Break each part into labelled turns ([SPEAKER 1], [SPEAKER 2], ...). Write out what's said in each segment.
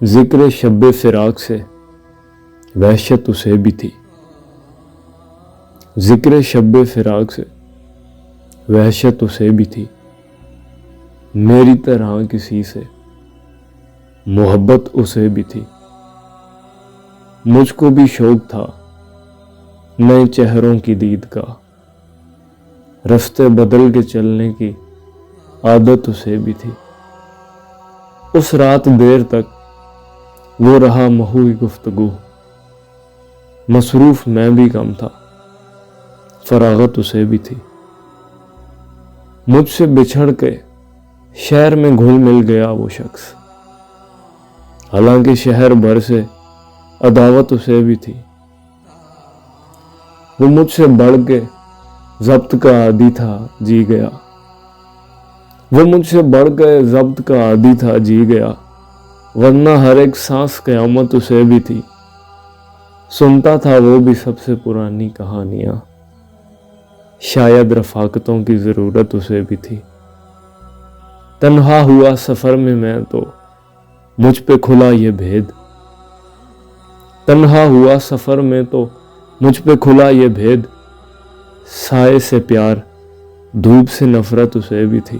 [SPEAKER 1] ذکر شب فراق سے وحشت اسے بھی تھی، ذکر شب فراق سے وحشت اسے بھی تھی، میری طرح کسی سے محبت اسے بھی تھی۔ مجھ کو بھی شوق تھا نئے چہروں کی دید کا، رستے بدل کے چلنے کی عادت اسے بھی تھی۔ اس رات دیر تک وہ رہا محوی گفتگو، مصروف میں بھی کم تھا، فراغت اسے بھی تھی۔ مجھ سے بچھڑ کے شہر میں گھل مل گیا وہ شخص، حالانکہ شہر بھر سے عداوت اسے بھی تھی۔ وہ مجھ سے بڑھ کے ضبط کا عادی تھا جی گیا، وہ مجھ سے بڑھ کے ضبط کا عادی تھا جی گیا، ورنہ ہر ایک سانس قیامت اسے بھی تھی۔ سنتا تھا وہ بھی سب سے پرانی کہانیاں، شاید رفاقتوں کی ضرورت اسے بھی تھی۔ تنہا ہوا سفر میں تو مجھ پہ کھلا یہ بھید، تنہا ہوا سفر میں تو مجھ پہ کھلا یہ بھید، سائے سے پیار دھوپ سے نفرت اسے بھی تھی۔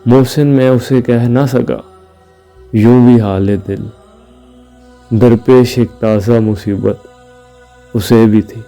[SPEAKER 1] محسن میں اسے کہہ نہ سکا یوں بھی حال دل، درپیش ایک تازہ مصیبت اسے بھی تھی۔